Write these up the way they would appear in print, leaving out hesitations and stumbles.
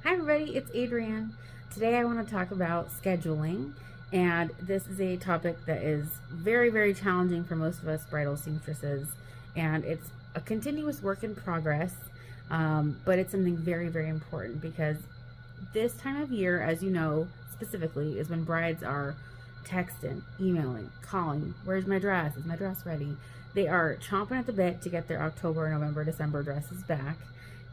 Hi everybody, it's Adrienne. Today I want to talk about scheduling, and this is a topic that is very, very challenging for most of us bridal seamstresses, and it's a continuous work in progress, but it's something very, very important because this time of year, as you know, specifically, is when brides are texting, emailing, calling, where's my dress? Is my dress ready? They are chomping at the bit to get their October, November, December dresses back.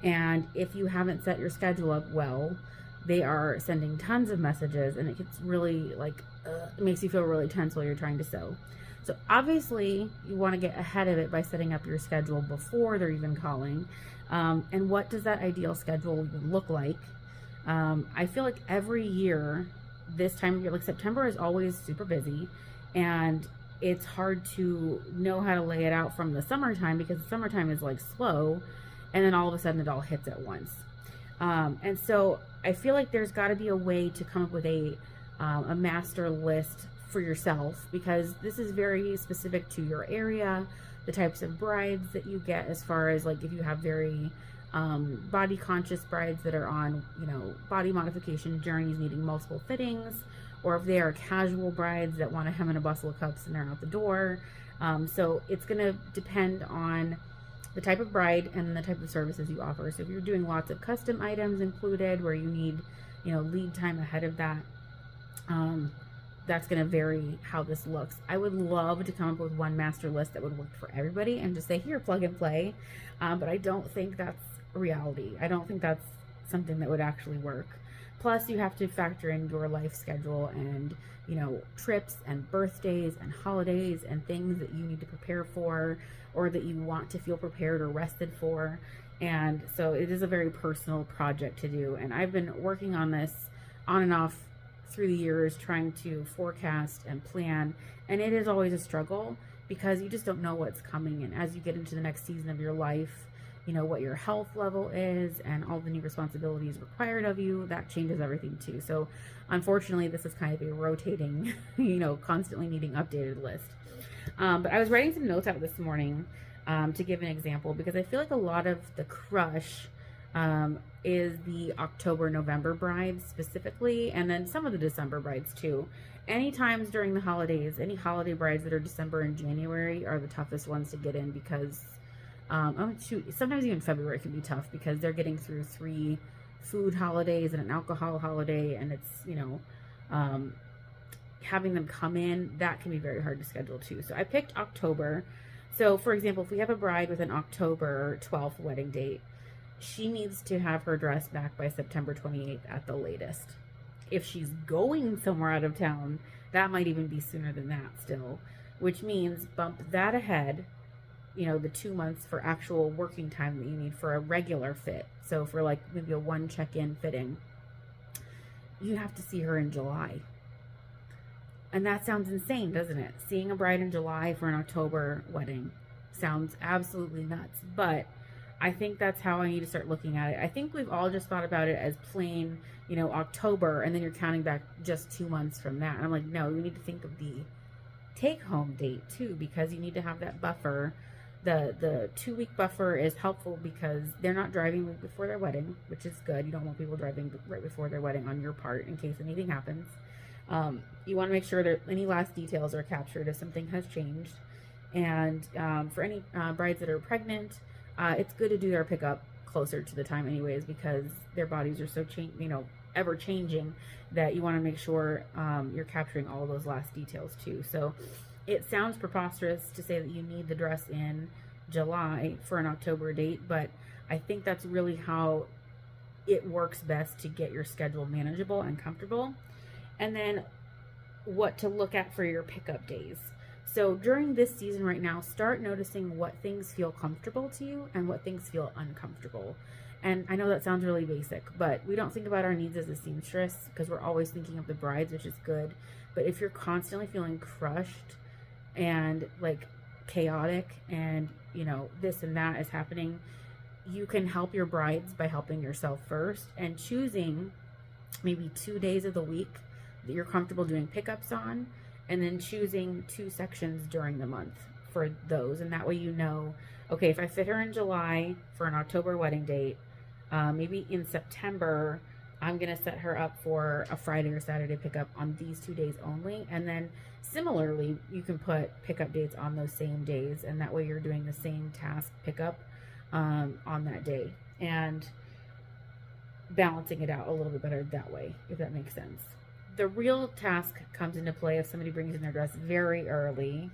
And if you haven't set your schedule up well, they are sending tons of messages, and it gets really it makes you feel really tense while you're trying to sew. So obviously you want to get ahead of it by setting up your schedule before they're even calling. And what does that ideal schedule even look like? I feel like every year, this time of year, like September is always super busy, and it's hard to know how to lay it out from the summertime because the summertime is like slow, and then all of a sudden it all hits at once. And so I feel like there's got to be a way to come up with a master list for yourself, because this is very specific to your area, the types of brides that you get, as far as like if you have very body conscious brides that are on, body modification journeys needing multiple fittings, or if they are casual brides that want a hem and a bustle of cups and they're out the door. So it's going to depend on the type of bride and the type of services you offer. So if you're doing lots of custom items included where you need, lead time ahead of that, that's going to vary how this looks. I would love to come up with one master list that would work for everybody and just say, here, plug and play. But I don't think that's reality. I don't think that's something that would actually work. Plus, you have to factor in your life schedule and, trips and birthdays and holidays and things that you need to prepare for, or that you want to feel prepared or rested for. And so it is a very personal project to do. And I've been working on this on and off through the years, trying to forecast and plan. And it is always a struggle because you just don't know what's coming. And as you get into the next season of your life, what your health level is and all the new responsibilities required of you, that changes everything too. So unfortunately, this is kind of a rotating, constantly needing updated list. But I was writing some notes out this morning to give an example, because I feel like a lot of the crush is the October, November brides specifically, and then some of the December brides too. Any times during the holidays, any holiday brides that are December and January are the toughest ones to get in, because sometimes even February can be tough because they're getting through 3 food holidays and an alcohol holiday, and it's, having them come in, that can be very hard to schedule too. So I picked October. So for example, if we have a bride with an October 12th wedding date, she needs to have her dress back by September 28th at the latest. If she's going somewhere out of town, that might even be sooner than that still, which means bump that ahead, the 2 months for actual working time that you need for a regular fit. So for like maybe a 1 check-in fitting, you have to see her in July. And that sounds insane, doesn't it? Seeing a bride in July for an October wedding sounds absolutely nuts. But I think that's how I need to start looking at it. I think we've all just thought about it as plain, October, and then you're counting back just 2 months from that. And I'm like, no, we need to think of the take-home date too, because you need to have that buffer. The 2-week buffer is helpful because they're not driving before their wedding, which is good. You don't want people driving right before their wedding on your part in case anything happens. You want to make sure that any last details are captured if something has changed. And for any brides that are pregnant, it's good to do their pickup closer to the time anyways, because their bodies are so ever changing, that you want to make sure you're capturing all of those last details too. So it sounds preposterous to say that you need the dress in July for an October date, but I think that's really how it works best to get your schedule manageable and comfortable. And then what to look at for your pickup days. So during this season right now, start noticing what things feel comfortable to you and what things feel uncomfortable. And I know that sounds really basic, but we don't think about our needs as a seamstress because we're always thinking of the brides, which is good. But if you're constantly feeling crushed and like chaotic and, this and that is happening, you can help your brides by helping yourself first and choosing maybe 2 days of the week that you're comfortable doing pickups on, and then choosing 2 sections during the month for those. And that way, okay, if I fit her in July for an October wedding date, maybe in September, I'm going to set her up for a Friday or Saturday pickup on these 2 days only. And then similarly, you can put pickup dates on those same days. And that way you're doing the same task pickup on that day. And balancing it out a little bit better that way, if that makes sense. The real task comes into play if somebody brings in their dress very early.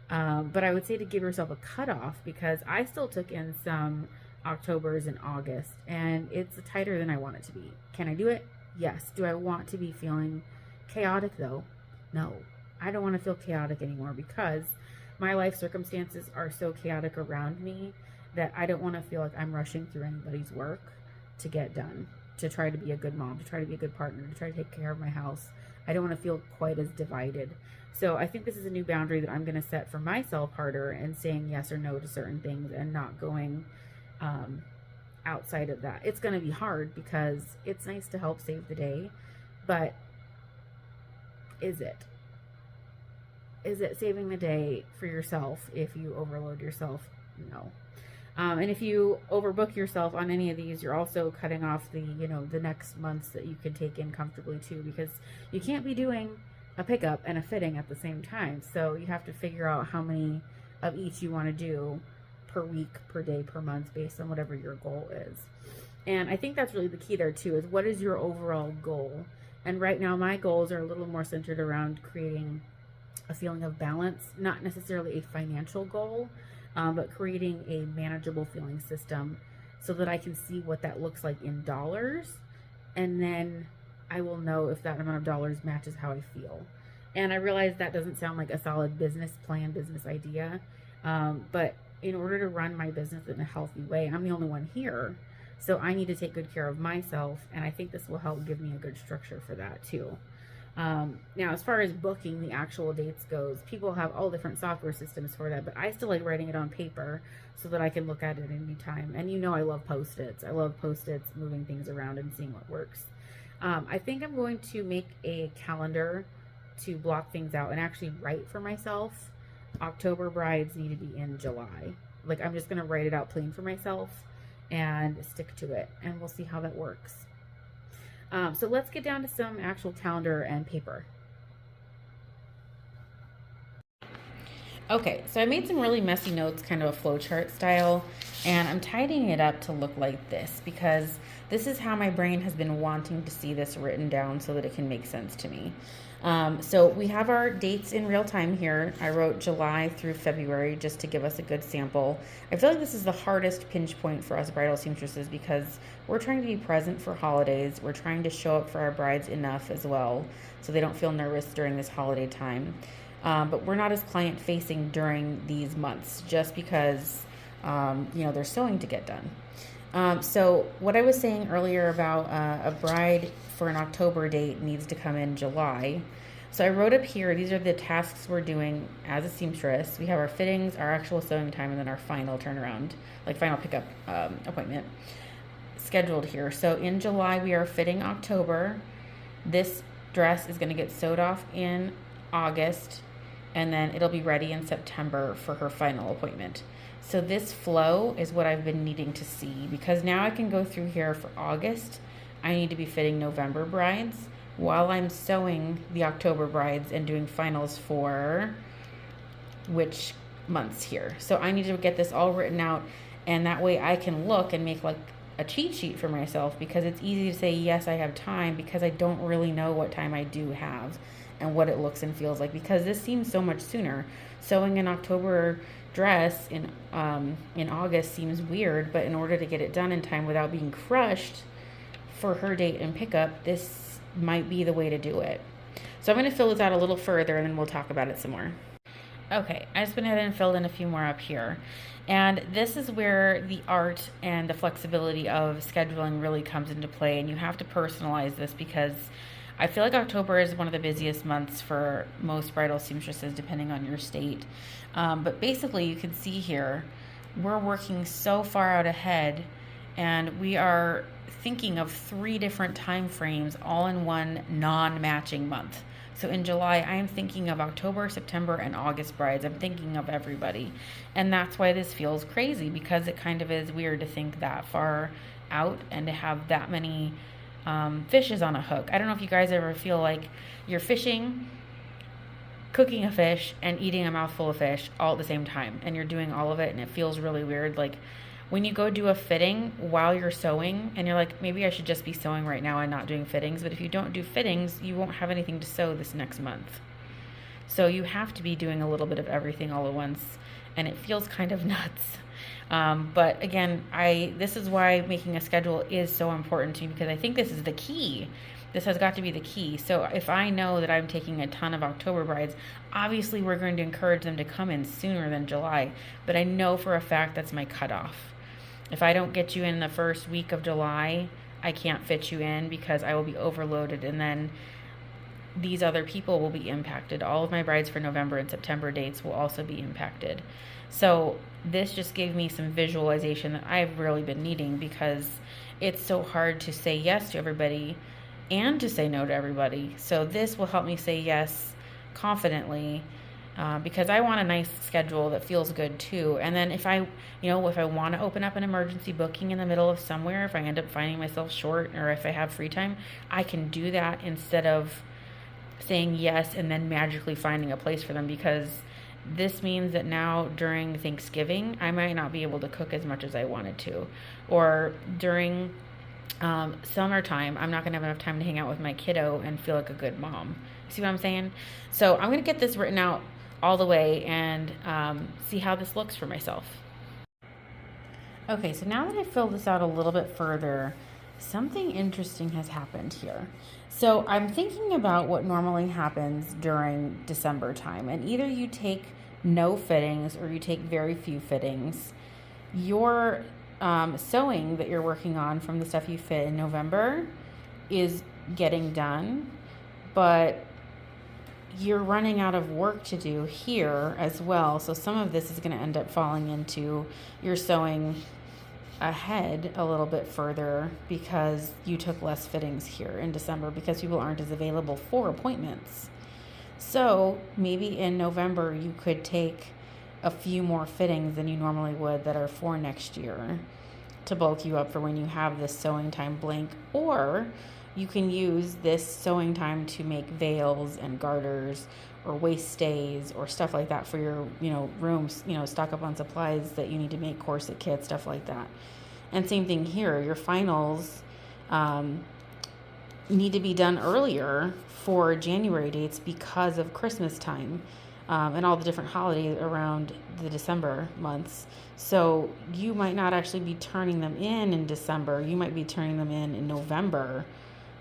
But I would say to give yourself a cutoff, because I still took in some Octobers in August, and it's tighter than I want it to be. Can I do it? Yes. Do I want to be feeling chaotic though? No. I don't want to feel chaotic anymore, because my life circumstances are so chaotic around me that I don't want to feel like I'm rushing through anybody's work to get done, to try to be a good mom, to try to be a good partner, to try to take care of my house. I don't want to feel quite as divided. So I think this is a new boundary that I'm going to set for myself harder, and saying yes or no to certain things and not going outside of that. It's going to be hard because it's nice to help save the day, but is it? Is it saving the day for yourself if you overload yourself? No. And if you overbook yourself on any of these, you're also cutting off the, the next months that you can take in comfortably too, because you can't be doing a pickup and a fitting at the same time. So you have to figure out how many of each you want to do per week, per day, per month, based on whatever your goal is. And I think that's really the key there too, is what is your overall goal? And right now my goals are a little more centered around creating a feeling of balance, not necessarily a financial goal, but creating a manageable feeling system so that I can see what that looks like in dollars. And then I will know if that amount of dollars matches how I feel. And I realize that doesn't sound like a solid business plan, business idea. But in order to run my business in a healthy way, I'm the only one here. So I need to take good care of myself. And I think this will help give me a good structure for that too. Now, as far as booking the actual dates goes, people have all different software systems for that, but I still like writing it on paper so that I can look at it any time. And I love Post-its. I love Post-its, moving things around and seeing what works. I think I'm going to make a calendar to block things out and actually write for myself. October brides need to be in July. Like, I'm just going to write it out plain for myself and stick to it, and we'll see how that works. So let's get down to some actual calendar and paper. Okay, so I made some really messy notes, kind of a flowchart style, and I'm tidying it up to look like this because this is how my brain has been wanting to see this written down so that it can make sense to me. So we have our dates in real time here. I wrote July through February just to give us a good sample. I feel like this is the hardest pinch point for us bridal seamstresses because we're trying to be present for holidays. We're trying to show up for our brides enough as well so they don't feel nervous during this holiday time. But we're not as client facing during these months just because, there's sewing to get done. So what I was saying earlier about a bride for an October date needs to come in July. So I wrote up here, these are the tasks we're doing as a seamstress. We have our fittings, our actual sewing time, and then our final turnaround, like final pickup appointment scheduled here. So in July, we are fitting October. This dress is going to get sewed off in August, and then it'll be ready in September for her final appointment. So this flow is what I've been needing to see, because now I can go through here for August. I need to be fitting November brides while I'm sewing the October brides and doing finals for which months here. So I need to get this all written out, and that way I can look and make like a cheat sheet for myself, because it's easy to say yes, I have time, because I don't really know what time I do have and what it looks and feels like, because this seems so much sooner. Sewing an October dress in August seems weird, but in order to get it done in time without being crushed for her date and pickup, this might be the way to do it. So I'm going to fill this out a little further, and then we'll talk about it some more. Okay, I just went ahead and filled in a few more up here. And this is where the art and the flexibility of scheduling really comes into play, and you have to personalize this, because I feel like October is one of the busiest months for most bridal seamstresses, depending on your state. But basically, you can see here, we're working so far out ahead, and we are thinking of 3 different time frames all in one non-matching month. So in July, I am thinking of October, September, and August brides. I'm thinking of everybody. And that's why this feels crazy, because it kind of is weird to think that far out and to have that many fish is on a hook. I don't know if you guys ever feel like you're fishing, cooking a fish, and eating a mouthful of fish all at the same time, and you're doing all of it, and it feels really weird. Like when you go do a fitting while you're sewing, and you're like, maybe I should just be sewing right now and not doing fittings. But if you don't do fittings, you won't have anything to sew this next month. So you have to be doing a little bit of everything all at once, and it feels kind of nuts. But again, this is why making a schedule is so important to me, because I think this is the key. This has got to be the key. So if I know that I'm taking a ton of October brides, obviously we're going to encourage them to come in sooner than July. But I know for a fact that's my cutoff. If I don't get you in the first week of July, I can't fit you in because I will be overloaded, and then these other people will be impacted. All of my brides for November and September dates will also be impacted. So this just gave me some visualization that I've really been needing, because it's so hard to say yes to everybody and to say no to everybody. So this will help me say yes confidently, because I want a nice schedule that feels good too. And then if I want to open up an emergency booking in the middle of somewhere, if I end up finding myself short, or if I have free time, I can do that instead of saying yes and then magically finding a place for them, because this means that now during Thanksgiving, I might not be able to cook as much as I wanted to, or during summertime, I'm not going to have enough time to hang out with my kiddo and feel like a good mom. See what I'm saying? So I'm going to get this written out all the way and see how this looks for myself. Okay, so now that I filled this out a little bit further, something interesting has happened here. So I'm thinking about what normally happens during December time, and either you take no fittings or you take very few fittings. Your sewing that you're working on from the stuff you fit in November is getting done, but you're running out of work to do here as well. So some of this is going to end up falling into your sewing ahead a little bit further, because you took less fittings here in December because people aren't as available for appointments. So maybe in November you could take a few more fittings than you normally would that are for next year to bulk you up for when you have this sewing time blank. Or you can use this sewing time to make veils and garters or waist stays or stuff like that for your, rooms, stock up on supplies that you need to make, corset kits, stuff like that. And same thing here, your finals need to be done earlier for January dates because of Christmas time and all the different holidays around the December months. So you might not actually be turning them in December. You might be turning them in November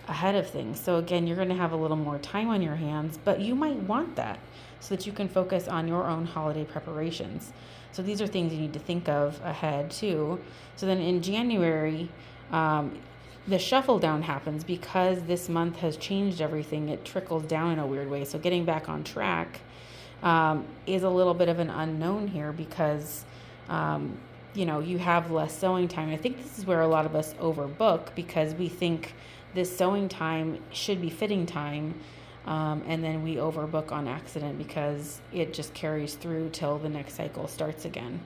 ahead of things. So again, you're going to have a little more time on your hands, but you might want that so that you can focus on your own holiday preparations. So these are things you need to think of ahead too. So then in January, the shuffle down happens because this month has changed everything. It trickles down in a weird way. So getting back on track is a little bit of an unknown here because, you have less sewing time. I think this is where a lot of us overbook because we think this sewing time should be fitting time. And then we overbook on accident because it just carries through till the next cycle starts again.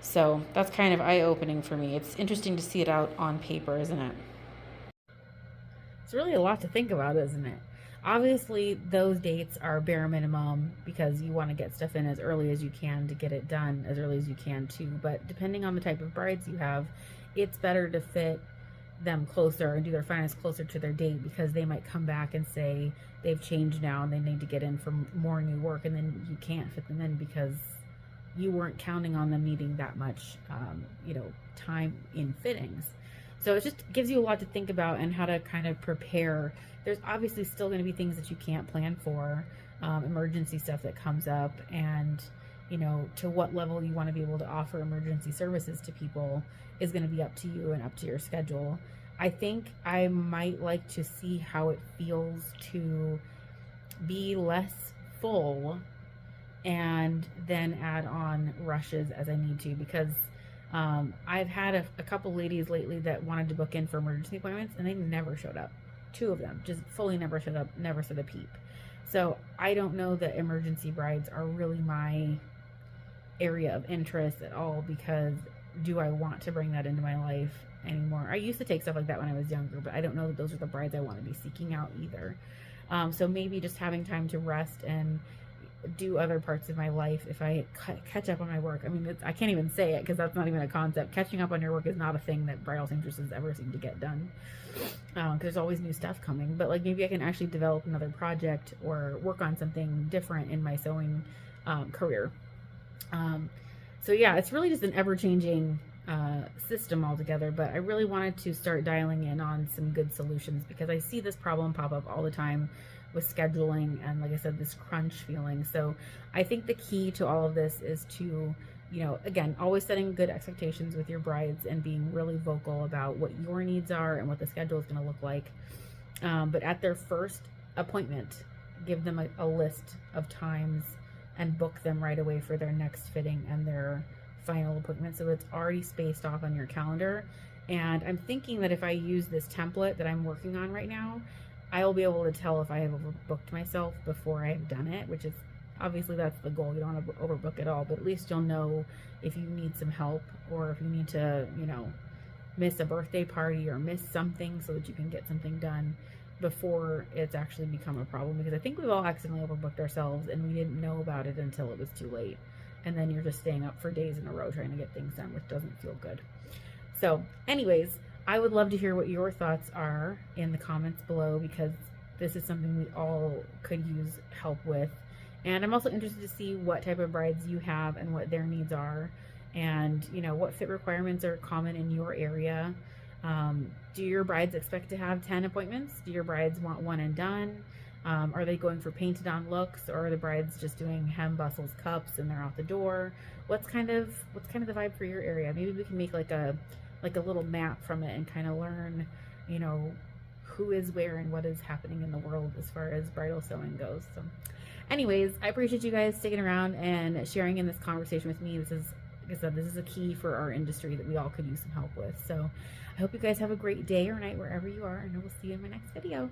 So that's kind of eye-opening for me. It's interesting to see it out on paper, isn't it? It's really a lot to think about, isn't it? Obviously, those dates are bare minimum because you want to get stuff in as early as you can to get it done as early as you can too. But depending on the type of brides you have, it's better to fit them closer and do their finals closer to their date because they might come back and say they've changed now and they need to get in for more new work, and then you can't fit them in because you weren't counting on them needing that much time in fittings. So it just gives you a lot to think about and how to kind of prepare. There's obviously still going to be things that you can't plan for, emergency stuff that comes up, and to what level you want to be able to offer emergency services to people is going to be up to you and up to your schedule. I think I might like to see how it feels to be less full and then add on rushes as I need to, because I've had a couple ladies lately that wanted to book in for emergency appointments and they never showed up. 2 of them just fully never showed up, never said a peep. So I don't know that emergency brides are really my area of interest at all, because do I want to bring that into my life? anymore. I used to take stuff like that when I was younger, but I don't know that those are the brides I want to be seeking out either. So maybe just having time to rest and do other parts of my life if I catch up on my work. I mean, I can't even say it because that's not even a concept. Catching up on your work is not a thing that bridal seamstresses ever seem to get done, because there's always new stuff coming. But like maybe I can actually develop another project or work on something different in my sewing career. So yeah, it's really just an ever-changing system altogether, but I really wanted to start dialing in on some good solutions because I see this problem pop up all the time with scheduling and, like I said, this crunch feeling. So I think the key to all of this is to, again, always setting good expectations with your brides and being really vocal about what your needs are and what the schedule is going to look like. But at their first appointment, give them a list of times and book them right away for their next fitting and their final appointment, so it's already spaced off on your calendar. And I'm thinking that if I use this template that I'm working on right now, I will be able to tell if I have overbooked myself before I've done it, which is obviously that's the goal. You don't want to overbook at all, but at least you'll know if you need some help or if you need to, miss a birthday party or miss something so that you can get something done before it's actually become a problem. Because I think we've all accidentally overbooked ourselves and we didn't know about it until it was too late. And then you're just staying up for days in a row trying to get things done, which doesn't feel good. So anyways, I would love to hear what your thoughts are in the comments below, because this is something we all could use help with. And I'm also interested to see what type of brides you have and what their needs are, and what fit requirements are common in your area. Do your brides expect to have 10 appointments? Do your brides want one and done? Are they going for painted on looks, or are the brides just doing hem, bustles, cups, and they're out the door? What's kind of the vibe for your area? Maybe we can make like a little map from it and kind of learn, who is where and what is happening in the world as far as bridal sewing goes. So anyways, I appreciate you guys sticking around and sharing in this conversation with me. This is, like I said, this is a key for our industry that we all could use some help with. So I hope you guys have a great day or night wherever you are, and I will see you in my next video.